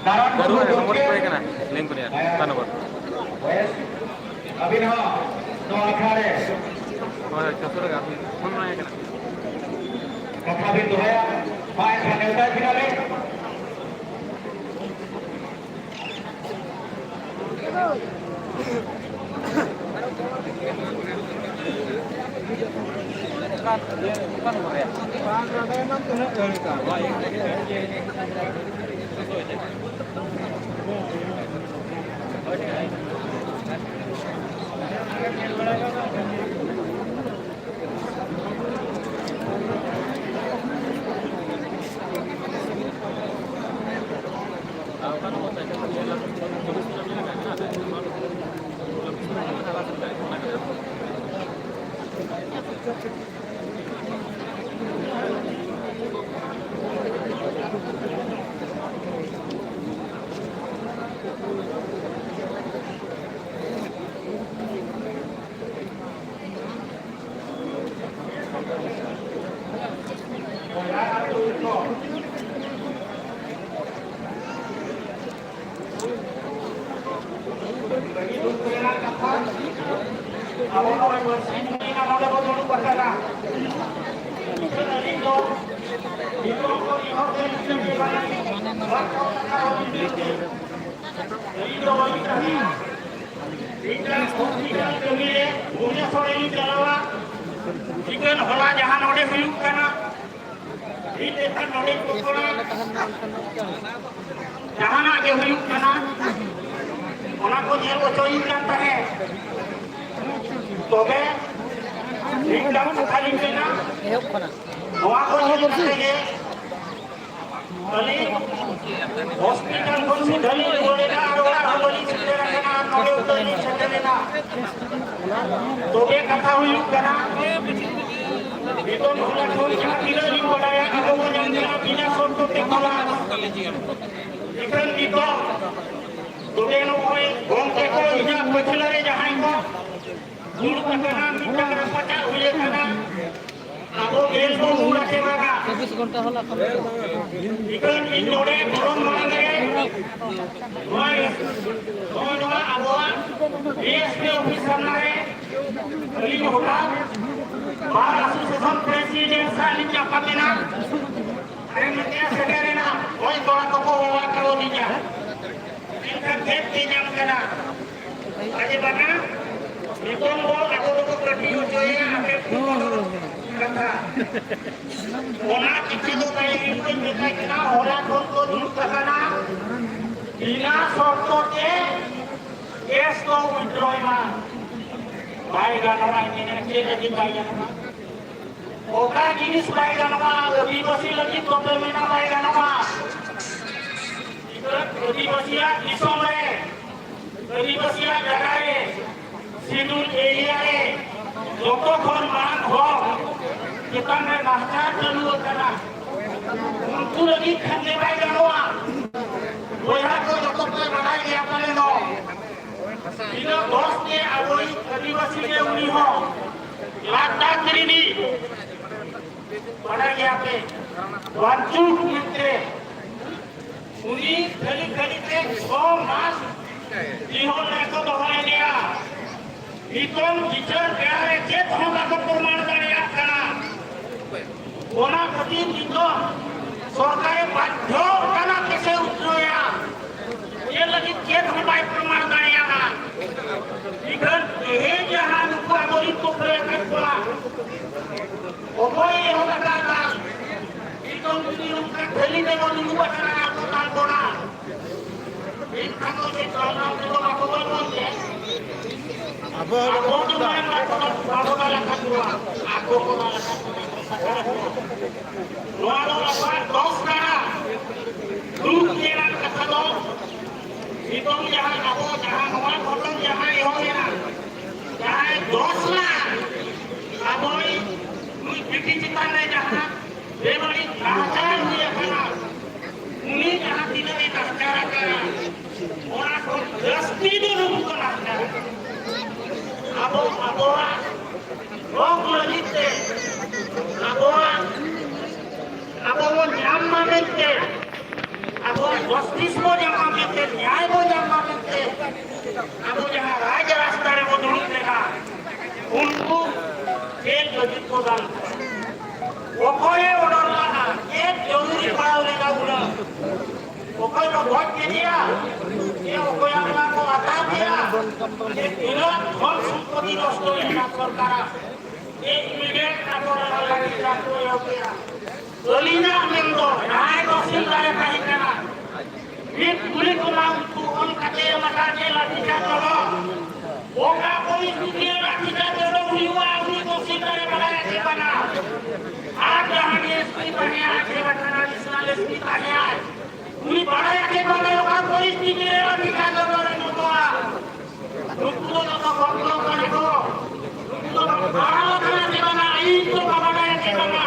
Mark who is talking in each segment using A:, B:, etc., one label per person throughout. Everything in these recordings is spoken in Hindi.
A: baru nomor ko kana link ko niya tanawat
B: अभिनव नो अखाड़े
A: और कसर का फोन ना kana
B: कथा भी दोहराया पाए खाने उतार किनारे Ikan hola jahan ode huyuk kana ini kan ode pokona jahan aja huyuk kana ona ko nyel ochoi kan tahe tobe iklam khali kena ehok kana noa ko nyel tahe ani hospital kon sidhali bole na arola boli sidhara kana ode utoi sidhara tobe katha huyuk kana itu bukan kunjung tidak dimulai atau menyangka bina suatu teknologi. Ikan itu, tulen koi, gongke koi, jak bercelare jahan ko, guru katakan minta kerapatan boleh kana, aku belko mula kebaga. Ikan Indone turun mana? Dua abuan, BSP officer nare, beli hotel. Bar Association President Salim Japatina, Remedia Sekarena, Oi Tora Toko Wakaro Ninja, Inka Keti Jam Kana, Aje Bana, Nikombo Aku Toko Pratiyo Joya, Ake Puro Kata, Ona Kichido Kaya Ibu Nika Kina, Ona Konto Nukasana, Ina Sortote, Esko Withdrawma, Baiklah orang ini kita dibayar. Oka jenis baiklah nama, lebih bersih lagi komplemena baiklah nama. Lebih bersih di somre, lebih bersih jagae, sidul area, joko korban ho, kita mengajar dulu karena untuk lagi kande baiklah nama. Boleh aku joko korban lagi apa leno? Ina bos ne awoi adivasi ne uni ho lakdak ini pada yape wancuk mitre uni kali te so mas ihon neko dohai dia ikon teacher kare jet hoga ko perman dariya kana ona khatir ito sorkare badho kana kese utroya ये लगी खेत में बाइक प्रमाण दरिया ना इधर ये जहां को अगोरी को प्रयत्न किया ओ कोई होगा का इधर भी उनका थैली में वो निहुआ चला तो ताल बोला इन खानों से चलना तो आपको बोलते अब तो मैं आपको वाला खाऊंगा आपको वाला खाऊंगा लो apa dos kara dulu kira kata lo Itong jahan ako, jahan awal, potong jahan ihoy na. Jahan 10 lakh. Aboy, pipi-pitan na jahan. Bebalik, lahasan niya ka na. Uni jahan tinalitas cara-cara. Orang ko, 10 dulu ko na. Aboa, rong lagite. Aboa, jam mamete. Aboa, justice को जमा मिलते न्याय को जमा मिलते अब जहाँ राज रास्ता रे वो दुरुस्त लेगा उनको एक लजित को दान वो कोई ऑर्डर लाना एक जरूरी पड़ा लेगा उड़ा वो कोई को वोट दे दिया ये वो कोई अगला को हटा दिया ये बिना धन संपत्ति नष्ट होगा सरकार ये इमीडिएट काटोरा लगा के जातो ये हो गया Dolina Mendo, naik kosil dari kahitana. Bit kulit ulang tuan kacil makanya lagi jatuh. Oka polis dunia lagi jatuh uliwa uli kosil dari balai cipana. Ada hadis cipanya cipana Islam cipanya. Uli balai cipana oka polis dunia lagi jatuh dari mutua. Lupu nama kontrol kaniko. Kalau kena cipana itu kabarnya cipana.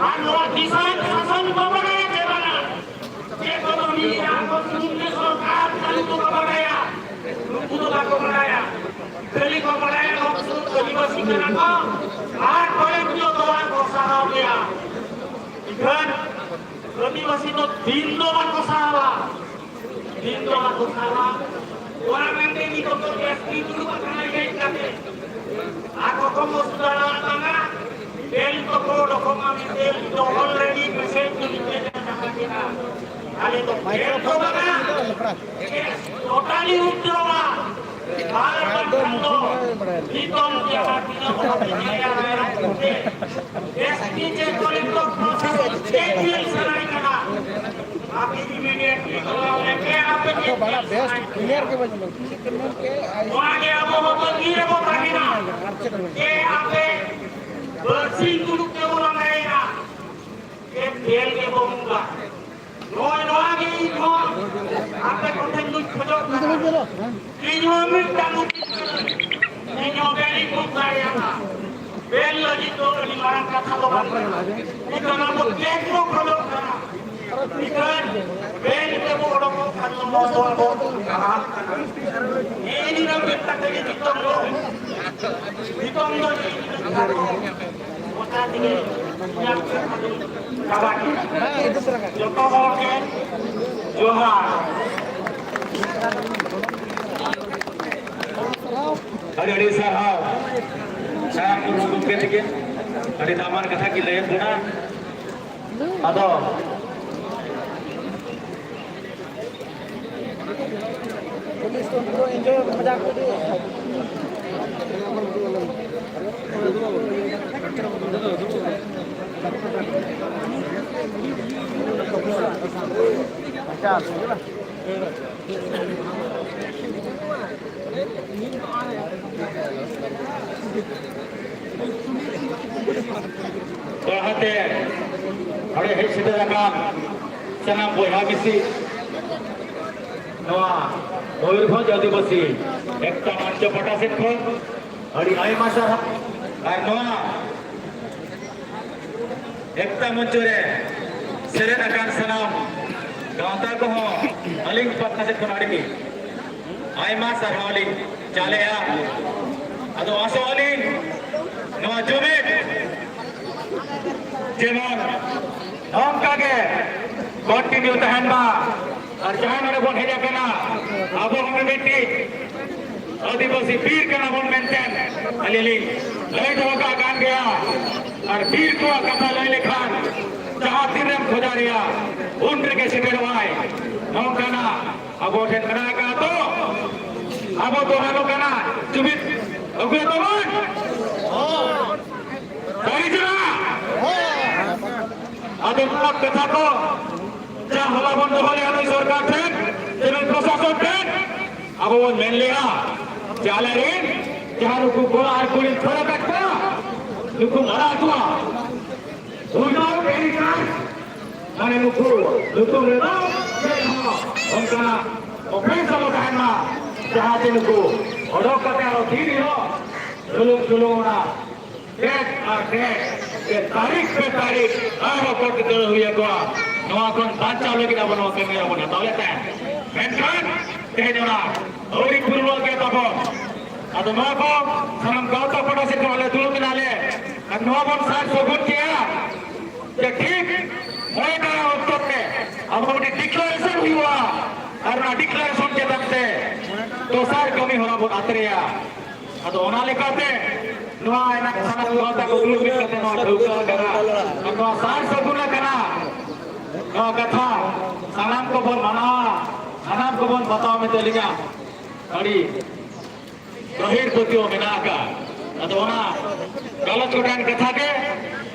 B: Anu desain hasan kabarnya cipana. Ekonomi yang berfungsi सरकार tentu kabarnya. Lupu nama kabarnya. Beli kabarnya maksud kehidupan kenapa? Apa yang dia tuan kosaha dia? Ikan kehidupan itu dindoan kosaha. Dindoan kosaha. Orang yang ini kontrol itu bukan lagi kate. Aku kamu saudara tengah, del toko dokumen del itu already present di dalam kita. Kali itu mikrofon totally withdraw. Kalau itu hitung dia tidak boleh SPJ kolektor proses teknis selainya. Tapi immediately kalau mereka apa dia bala best clear ke baju second ke आगे अब वो बगिरे वो बगिना ये आपे बर्सी कुलुक के वो लगाएगा ये तेल के बोंगा नोए नोआगे इधो आपे कोठे लुट खोजो इधो मिट्टा लुट इधो बेली कुकाया बेल लगी तो निमारन कथा तो बंद इधो ना वो केक को खोलो ikan bel ke bodoh kan bodoh ini nak kita jadi ditonggo kota ini yang kawan Joko Hoken Johar hari sahau saya kurang sedikit hari taman kata kita yang guna atau police तो एंजॉय मजाक को दे Perhati, ada hal sederhana, senang boya misi. Noah, Mayurbhanj আদিবাসী একটা মঞ্চ পটাশেন খন আরি আইমা সারা আর নোয়া একটা মঞ্চরে সেরেন আকান সালাম গাঁওতা কহ আলিং পটাশেন খন আড়ি আইমা সারা আলিং চালেয়া আদো আসো আলিং নোয়া জমে যেমন নমকাগে কন্টিনিউ তাহেন বা और जहाँ मेरे बोल हेजा करना अब हमें बेटी आदिवासी पीर करना बोल मेंटेन अलीली लाइट होगा गान गया और पीर को कथा लाई लिखान जहाँ तिरम खोजा रिया उन के सिकरवाए हम करना अब वो ठेन करना का तो अब वो हम करना चुबित अगले तो मन सारी जना आदिवासी कथा को जहाँ हला बंद हो गया नहीं सरकार थे जिन्हें प्रशासन थे अब वो मेन लिया चाले रे जहाँ लोगों को आर कोई थोड़ा बैठा लोगों मरा हुआ उन्होंने मेरी कार मैंने लोगों ने ना उनका ऑफेंस होता है ना जहाँ से लोगों और लोग कहते हैं ठीक हो चलो ना डेट और डेट ये तारीख पे तारीख आर कोर्ट के दर हुई है को नवा कोन बादशाह लोग ना बनो के मेरा बने ताले ता मेंटन कहे जोना औरी पूर्व के तबो अदो नवा को सनम गावता पड़ा से वाले दुल के नाले नवा बन साथ सोगुन किया ये ठीक होय ना उत्तर में अब डिक्लेरेशन हुआ और डिक्लेरेशन के लगते दोसर कमी होना बहुत आतरिया अब ओना लेकाते नवा एना साना गोता को दुलुक करते नवा ढौका करा नवा सार सगुना करा नवा कथा सानाम को बोल मना सानाम को बोल बताओ में चलिगा अड़ी गहिर पतियो मेना का अब ओना गलत कोटान कथा के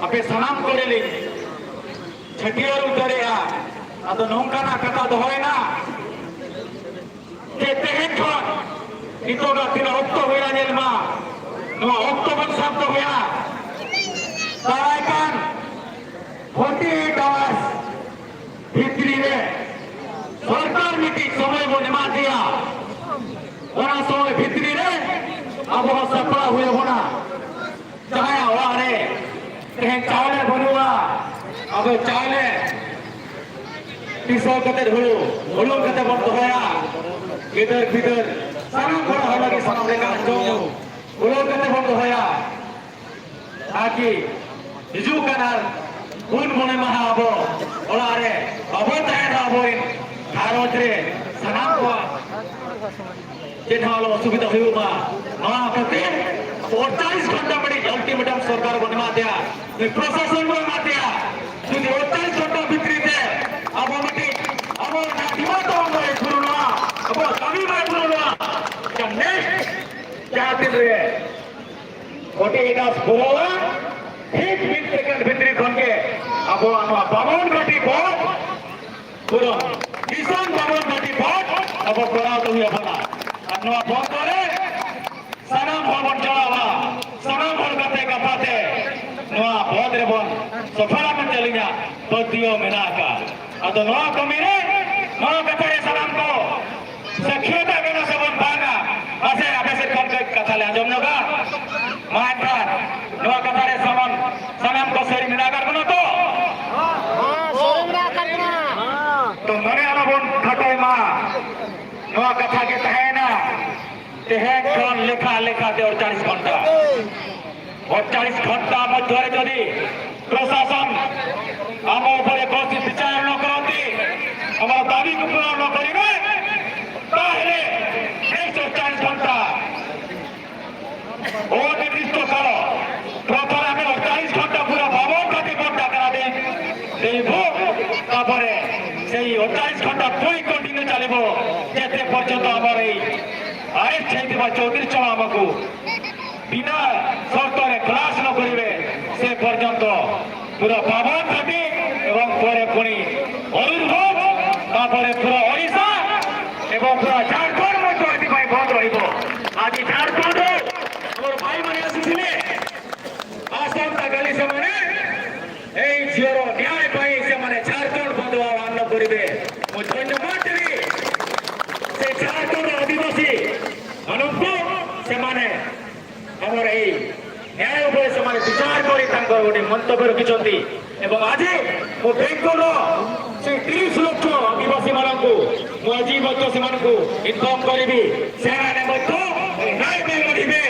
B: अपे सानाम कोरेली छटियर उतरेया अब नौकाना कथा दोहयना के तेहेन खन नितोगा तीन ऑक्टो होया जेलमा नो ऑक्टोबर शब्द होया तारायकान 48 आवर्स भित्री रे सरकार नीति समय को निमा दिया ओना समय भित्री रे अब वो सपड़ा हुए होना चाहे वारे कहीं चावले बनुआ अब चावले पिसो कते हुलू कते बंद होया इधर बिधर सारा बड़ा होला के सामने का जो हुलू कते बंद होया आकि हिजू कनार उन मने महा अबो ओलारे अबो ताहे अबो इन भारत रे सनाम को जेठालो असुविधा हुआ नवा कते 48 घंटा बड़ी अल्टीमेटम सरकार को निमा दिया प्रशासन को निमा दिया যদি 48 ঘন্টা ভিতরিতে আবমিটি আমার নাটিমাতো আমরা শুরুনা আব আমি ভাই শুরুনা যা নেক্সট চাতিরে কোটি গাছ বলা ঠিক 20 সেকেন্ড ভিতরি খনকে আব আনো বামন ঘাটি পথ পুরো কিষান বামন ঘাটি পথ আব করা তো হইয়া না আনো ফোন করে সানাম ভবন চলাবা সানাম ভবন কাতে কাপাতে नवा बहुत रे बोन सफला में चलिया पतियो मेना का अतो नवा कमीरे नवा कथारे सलाम को सखियता के न सबन भागा असे अबे से कथा ले जमनो का मान का नवा कथारे समन सलाम को सरी मेना कर बनो तो हां सरी मेना करना तो मने आना बोन खटाई मा नवा कथा के तहेना तेहे कोन लेखा लेखा दे 48 घंटा 48 घंटा मध्य यदि प्रशासन आम उपरे कौन विचार न करती हमारा दाबी को पूरा न करेंगे ताहले 140 घंटा और निर्दिष्ट काल प्रथम आम 48 घंटा पूरा भवन घाटी घंटा करा देबो तापरे सेही 48 घंटा कोई कंटिन्यू चलिबो जेते पर्यंत हमर एई अरेस्ट हेतिबा 34 जन हमकु बिना सरकार क्लास न करेंगे से पर्यंत पूरा भवन घाटी एवं परे पुणी अरुणभोग तापरे पूरा ओडिशा एवं पूरा झारखंड मध्य बंद रहिबो आज झारखंड मोर भाई माने आसीथिले आसंता काली से माने एई झियर न्याय पाई से माने झारखंड बंद आंदोलन करिवे मो धन्यवाद देबी से झारखंड आदिवासी अनुको से माने हमर एई न्याय उपरे समाने विचार करी तांकर गोटे मंतव्य रखिछंती एवं आज मो बैंकर से 30 लाख आदिवासी मानकु मो आजी बच्चो से मानकु इनफॉर्म करिबी सेना ने बच्चो न्याय मिलिबे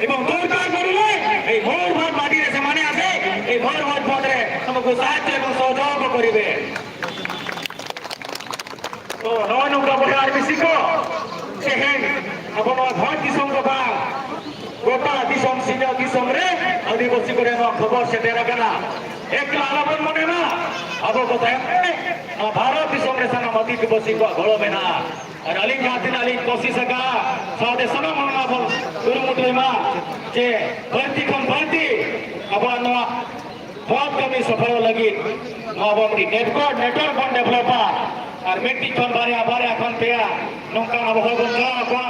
B: एवं सरकार करिले ए मोर भाग माटी रे से माने आसे ए मोर भाग पद रे हमकु सहायता एवं सहयोग करिबे तो नौनु का बहार बिसिको सेहेन अपन भोट दिसम को बा गोटा दिसम सिंह दिसम रे आदिवासी को रेनो खबर से देरा कना एक लालबन मने ना अब बताए भारत दिसम रे सना मती के बसी को घोलो में ना और अली जाति अली कोशिश का सादे सना मनना बोल गुरुमुठी मा जे भर्ती कम भर्ती अब नवा बहुत कमी सफल लगी अब अपनी नेटवर्क बन डेवलपर और मिट्टी खन बारे खन पेया नौका अब हो गन जा को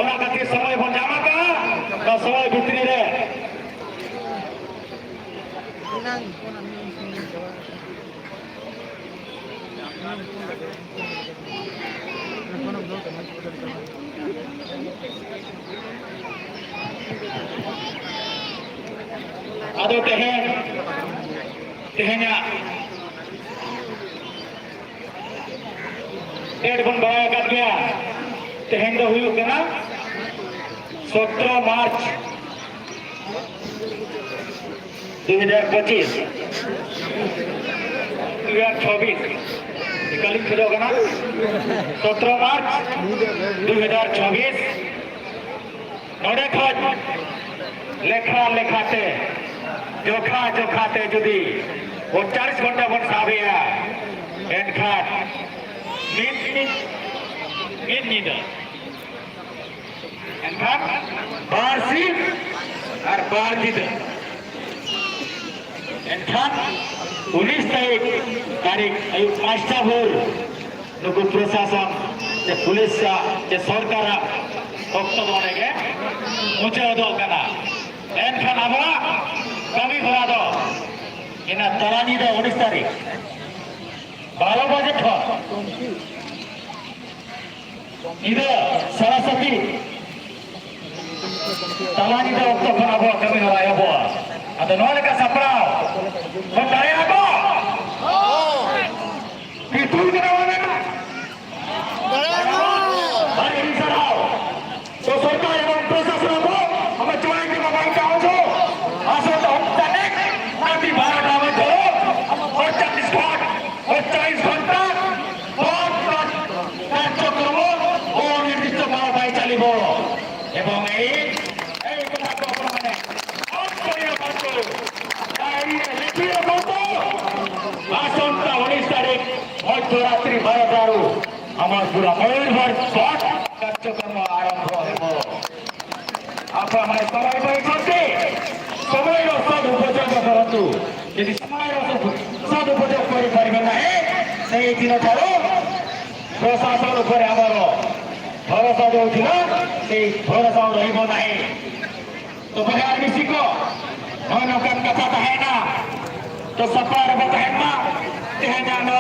B: ओना खातिर समय बन जामा का समय भितरी रे आदो तेहना डेट बन बनाया कर गया तेहन तो हुई होगा ना 17 मार्च 2025 2026 Dikali sudah kena 17 Mac 2024 नोड़े खज लेखा लेखाते जोखा जोखाते जुदी 40 घंटा बन साबिया एनखान min nida एनखान बारसी और बार nida एनखान 19 तारीख ayub 5 भोर नुकु प्रशासन जे पुलिस जे सरकार वक्तव्य होने मुझे दो कना एनखान आबा कमी भरा दो इना तरानी दो 19 तारीख 12 बजे खा इधर सरस्वती तरानी दो वक्तव्य आबा कमी भरा आबा अतो नोले का सपराव बताया आबा पितुल कना वाले भाई इंसान आओ तो सरकार एवं प्रशासन को हमें चुनाव के बारे में कहो जो आसो तो हम तने अभी 12 आवाज हो और 40 घंटा और 40 घंटा बहुत कार्य करो और निर्दिष्ट भाई चलिबो एवं এই কথাটো মানে অত করিয়া বলতো ডায়েরিতে লিখিয়ে বলতো আসন্তা 19 তারিখ মধ্যরাত্রি 12টাରୁ আমার পুরা ময়ূরভঞ্জ স্পট কার্যক্রম আরম্ভ হইব আপনার সবাই ভাই করতে সময়ের সদ উপযোগ করন্তু যদি সময়ের সদ উপযোগ করে পারবে না সেই দিন ঠারু প্রশাসন উপরে আমার ভরসা দেউছিল সেই ভরসা রহিব নাই তো বাজার মিশিক মনকান কথা তাহে না তো সপার বতাহে না তেহে জানা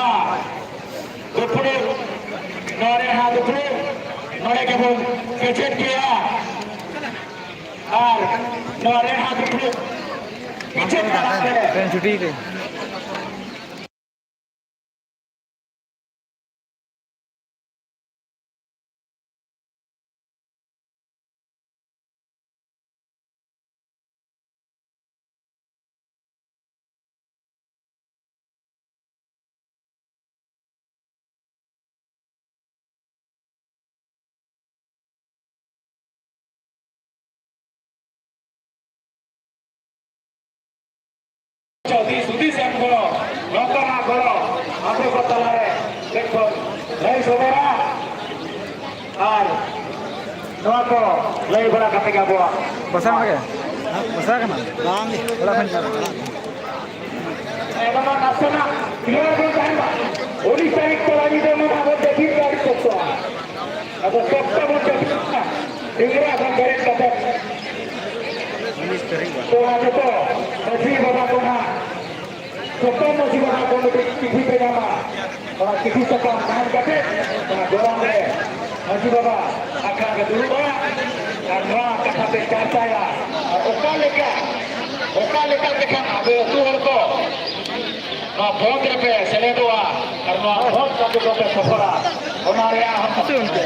B: উপরে नौरे हाथ उठे नौरे के बोल पेचेट किया और नौरे हाथ उठे पीछे
A: छुट्टी थे
B: चौथी सुधी से हमको नौकर ना करो आपको पता है देखो नहीं सोमेरा और नौकर को लई बड़ा करने का बुआ
A: बसा लगे बसा का ना राम बड़ा फंसा
B: एवं नाचना क्लियर हो जाएगा 19 तारीख को लागी दे मन अब देखी गाड़ी सकता अब सबका वो चलता इंग्लिश अपन करे कब तो आज तो मछली बाबा को ना तो कम मछली बाबा को किसी पे जाना और किसी से कम काम करते तो जोड़ा में मछली बाबा आखा के दूर गया और नवा कथा पे चाहता है और ओका लेकर देखा अबे तू को ना बहुत रुपए चले दो और ना बहुत सब पे सफरा हमारे यहाँ हम घूम के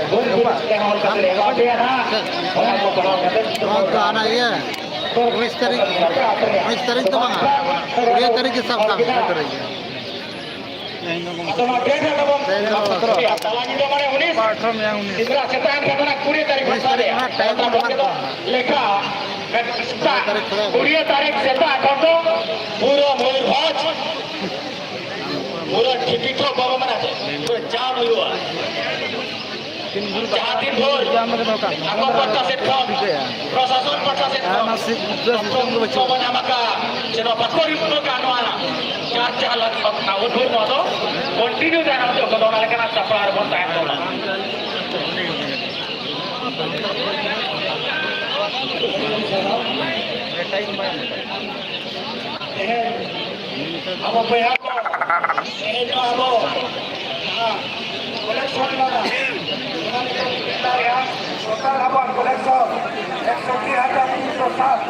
B: हमारे का लेगा दिया ना हमको बड़ा करते
C: आना ये 19 तारीख तो बंगा 20 तारीख के सब काम करेंगे
B: तो ना डेट है तो तालानी तो माने 19 तीसरा शतान का ना 20 तारीख बता दे लेखा 20 तारीख सेता करतो पूरा मयूरभंज पूरा ठिठिठो बाबा मनाते पूरा जाम हुआ दिन भर aku pernah setkom prosesun prosesun kawan amaka senopat kori untuk kanuana caca lagi tahun dulu moto continue jangan untuk kedua kali kena sapar bontai bola apa pihak ini apa koleksi mana total abang koleksi 103,307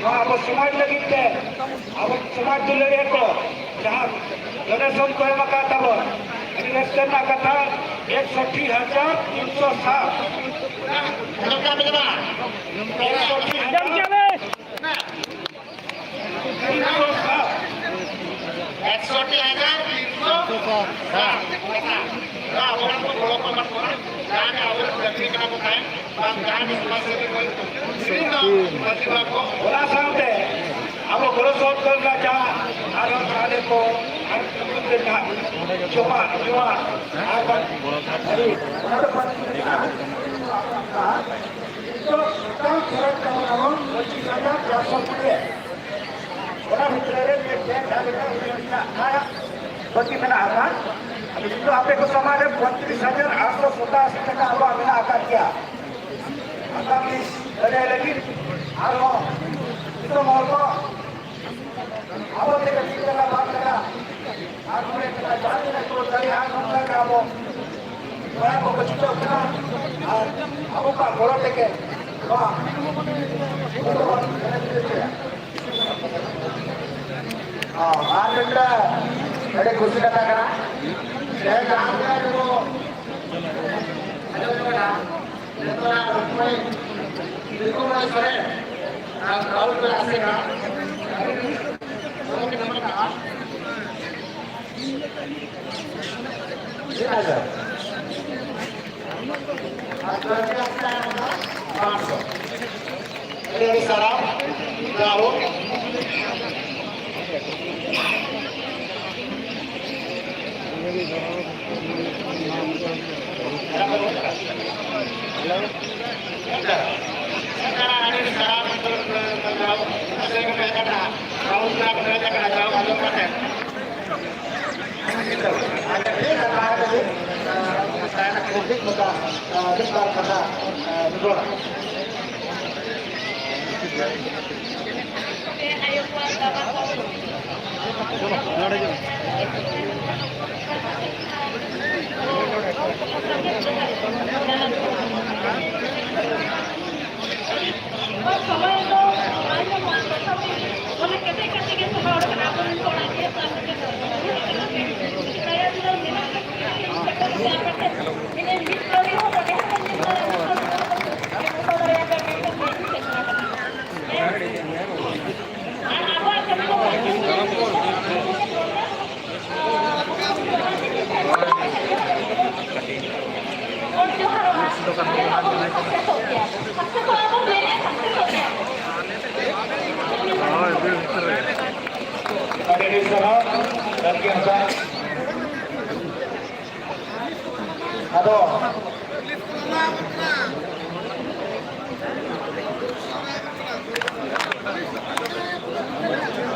B: अब समाज लगी थे अब समाज तुले को जहाँ जनसम को मका तब इन्वेस्टर ना कथा 103,307 ᱚᱱᱟ ᱥᱟᱶᱛᱮ ᱟᱵᱚ ᱜᱚᱲᱚ ᱥᱚᱯᱚᱦᱚᱫ ᱞᱟᱡᱟ ᱟᱨᱚ ᱛᱟᱦᱞᱮ ᱠᱚ ᱟᱨ ᱛᱮ ᱡᱚᱢᱟᱜ ᱧᱩᱣᱟᱜ ᱟᱨ ᱟᱹᱰᱤ ᱚᱱᱟ ᱫᱚ ᱚᱱᱟ ᱵᱷᱤᱛᱨᱤ ᱨᱮ ᱵᱟᱹᱠᱤ ᱢᱮᱱᱟᱜ ᱟᱠᱟᱫ ᱱᱤᱛᱚᱜ ᱟᱯᱮ ᱠᱚ ᱥᱚᱢᱟᱡᱽ ᱨᱮ 32,887 ᱴᱟᱠᱟ ᱟᱵᱚᱣᱟᱜ ᱢᱮᱱᱟᱜ ᱟᱠᱟᱫ ᱜᱮᱭᱟ आगामी लड़े लगी आरो तो मोरको अब ते कति का बात करा आज में का जाने न तो चले आज हम का अब बड़ा को कुछ तो करा और अब का गोरो लेके वाह हां आज मित्र बड़े खुशी का करा ये काम का जो हेलो ना बिल्कुल नहीं सरे राहुल पे आसेगा ये आ जाओ ये सारा राहुल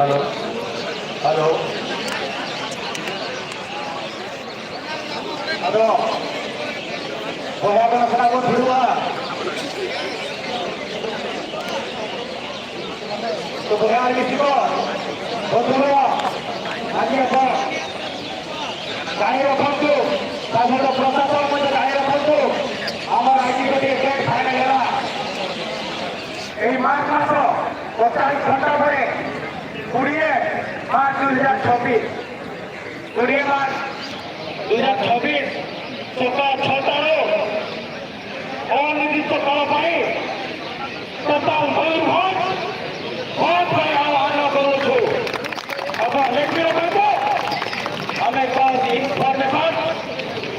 B: हेलो हेलो हेलो बोला बना को फिरुआ तो बोला किसी को बोलो आगे apa गाइर रखो তাহলে প্রশাসন মধ্যে গাইর রাখো আমার আইডি কার্ডে এক ফাইনাল গেলা এই মাস 45 ঘন্টা ধরে 20 মার্চ 2026 20 মার্চ 2026 সকাল 6টাରୁ অনির্দিষ্ট কাল ପାଇଁ total ভোট ପାଇଁ ଆହ୍ୱାନ କରୁଛୁ ଆପଣ ଲେଖି ରଖନ୍ତୁ ଆମେ କୌଣସି ଇନଫର୍ମେସନ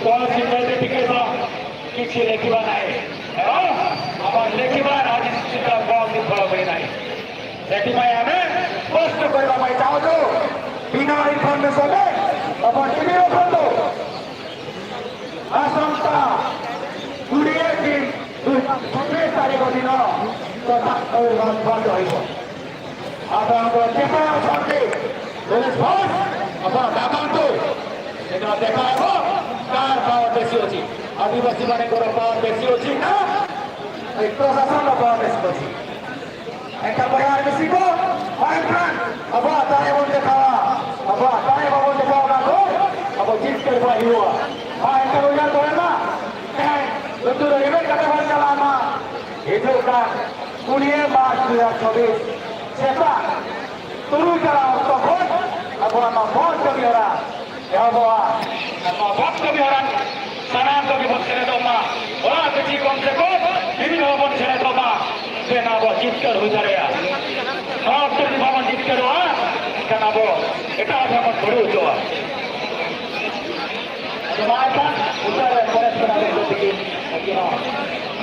B: କୌଣସି ନୋଟିଫିକେସନ କିଛି ଲେଖିବା ନାହିଁ ଏବଂ ଆମର ଲେଖିବା ରାଜନୀତିର କୌଣସି ଫଳ ମିଳି ନାହିଁ ସେଥିପାଇଁ ଆମେ ସ୍ପଷ୍ଟ କରିବା ପାଇଁ ଚାହୁଁଛୁ ବିନା ଇନଫର୍ମେସନରେ ଆପଣ ଟିଭି ରଖନ୍ତୁ ଆସନ୍ତା 26 ତାରିଖ ଦିନ ବନ୍ଦ ରହିବ ଆପଣଙ୍କର ଯେତେ ଅଛନ୍ତି ପୋଲିସ ଫୋର୍ସ ଆପଣ ଡାକନ୍ତୁ ସେଦିନ ଦେଖା ହେବ କାହାର ପାୱାର ବେଶୀ ଅଛି ଆଦିବାସୀ ମାନଙ୍କର ପାୱାର ବେଶୀ ଅଛି ନା ପ୍ରଶାସନର ପାୱାର ବେଶୀ ଅଛି একটা পরিবার বেশিব মাইখান আবা তাই বলতে খাওয়া আবা তাই বলতে খাওয়া না গো আবা জিত করে পাইও একটা রোজার করে না তো রেবে কাটা ভালো চালানা এজোকা 20 মার্চ 2026 সেটা তুরু করা তখন আবা না ভোট কবি ওরা আবা না ভোট কবি ওরা সানাম কবি বসে দমা ওরা কিছু কম সে কম বিভিন্ন ভবন ছেড়ে দমা सेना वो जीत कर हो जाएगा आप तो भवन जीत कर हुआ सेना वो इतना भवन थोड़ी हो जाए जमात उधर फॉरेस्ट बना के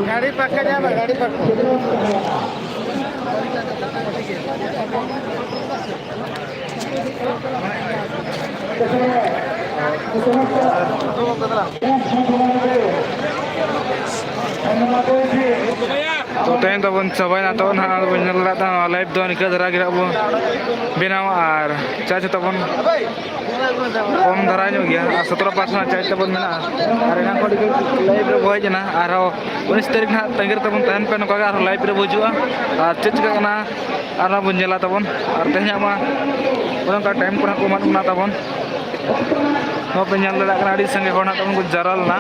C: गाड़ी पक्का जा गाड़ी पक्का तो टाइम तब चाबाना तो लाइव दो निका धरा गिरा बो बनाव और चार्ज तब कम धरा गया 17% चार्ज तब मेना और एना को लाइव रे बहजना और 19 तारीख ना तंगेर तब तहन पे नका और लाइव रे बुजुआ और चिचकना और बन जेला तब और तेहना मा उनका टाइम को को माना तब पेल लड़ा संगे हर तब को जारालना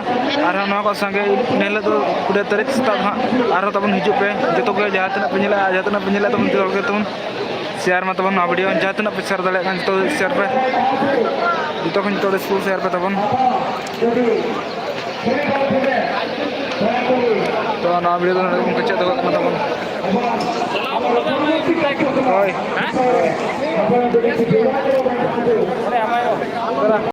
C: और संगे नेल 20 तारीख और तब हजू पे जो जहाँ पे जहाँ पे तब तब शेयर में तब वीडियो जहाँ पे शेयर दाड़ा जो शेयर पे जो स्कूल शेयर पे तब तो वीडियो कच्चे तब